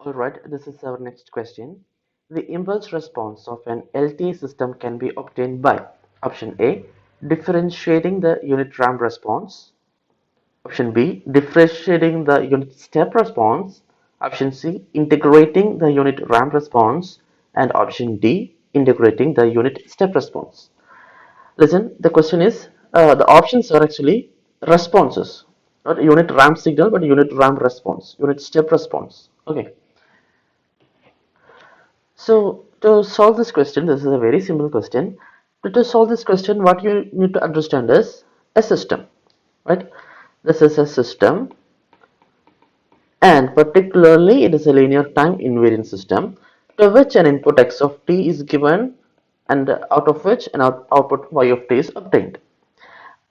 Alright, this is our next question. The impulse response of an LTE system can be obtained by option A, differentiating the unit ramp response, option B, differentiating the unit step response, option C, integrating the unit ramp response, and option D, integrating the unit step response. Listen, the question is the options are actually responses, not unit ramp signal, but unit ramp response, unit step response. Okay. So to solve this question, this is a very simple question. To solve this question, what you need to understand is a system, right? This is a system, and particularly it is a linear time invariant system to which an input x of t is given, and out of which an output y of t is obtained.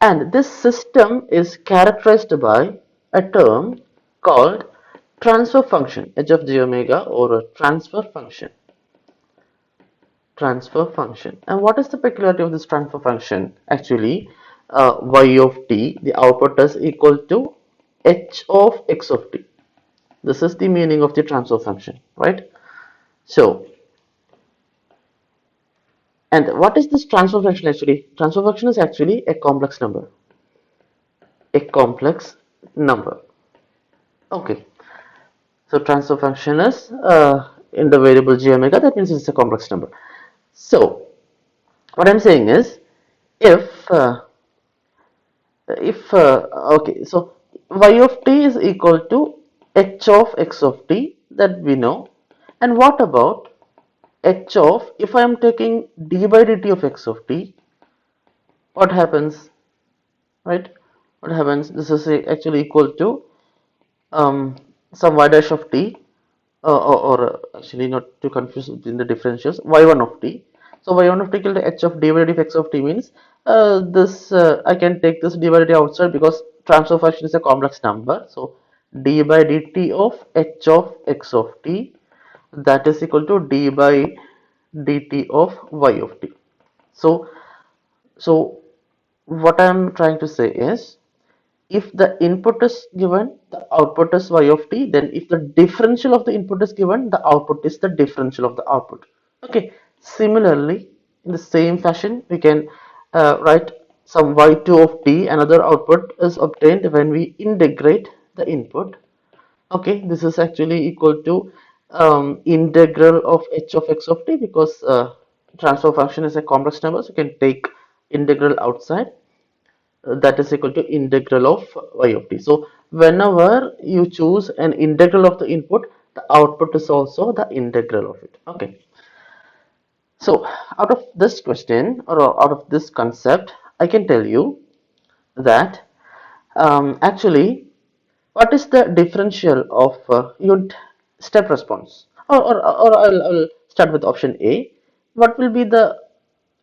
And this system is characterized by a term called transfer function, h of j omega, or a transfer function. And what is the peculiarity of this transfer function? Actually, y of t, the output is equal to h of x of t. This is the meaning of the transfer function, right? So, and what is this transfer function actually? Transfer function is actually a complex number. A complex number. Okay. So transfer function is in the variable j omega. That means it's a complex number. So what I'm saying is, if okay, so y of t is equal to h of x of t, that we know. And what about h of, if I am taking d by dt of x of t, what happens, right? What happens? This is actually equal to some y dash of t, or actually, not to confuse between the differentials, y1 of t. So y1 of t equal to h of d by dt of x of t means this I can take this d by dt outside because transfer function is a complex number. So d by dt of h of x of t, that is equal to d by dt of y of t. So what I am trying to say is, if the input is given, the output is y of t, then if the differential of the input is given, the output is the differential of the output. Okay. Similarly, in the same fashion, we can write some y2 of t, another output is obtained when we integrate the input. Okay, this is actually equal to integral of h of x of t, because transfer function is a complex number, so you can take integral outside. That is equal to integral of y of t. So whenever you choose an integral of the input, the output is also the integral of it. Okay. So out of this question, or out of this concept, I can tell you that actually, what is the differential of unit step response? Or I'll start with option A. What will be the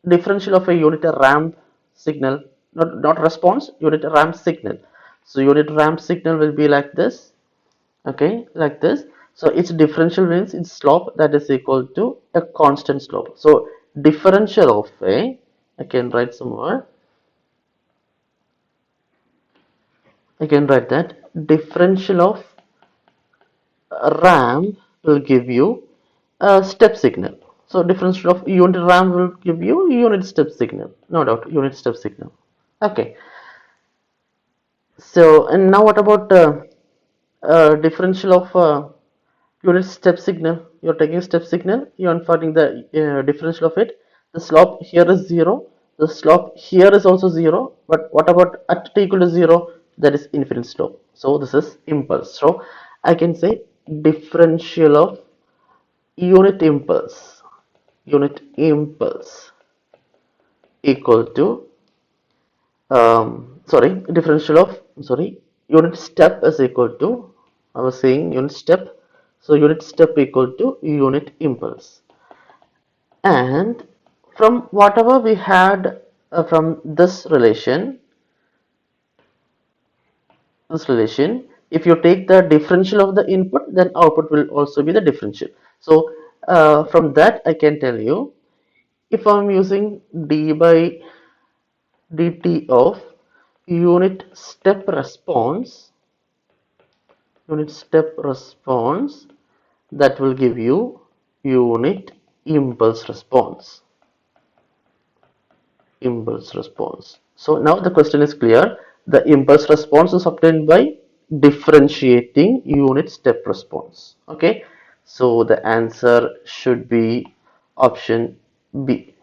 differential of a unit ramp signal, not response, unit ramp signal? So unit ramp signal will be like this, okay, like this. So its differential means its slope, that is equal to a constant slope. So differential of a, I can write somewhere, I can write that differential of ramp will give you a step signal. So differential of unit ramp will give you unit step signal, no doubt, unit step signal. Okay. So and now what about differential of unit step signal? You're taking step signal, you're finding the differential of it. The slope here is 0. The slope here is also 0. But what about at t equal to 0? That is infinite slope. So this is impulse. So I can say differential of unit impulse. Unit impulse equal to sorry, differential of, sorry, unit step is equal to, I was saying unit step, so unit step equal to unit impulse. And from whatever we had from this relation, if you take the differential of the input, then output will also be the differential. So from that I can tell you, if I'm using d by dt of unit step response, that will give you unit impulse response. Impulse response. So now the question is clear. The impulse response is obtained by differentiating unit step response. Okay. So the answer should be option B.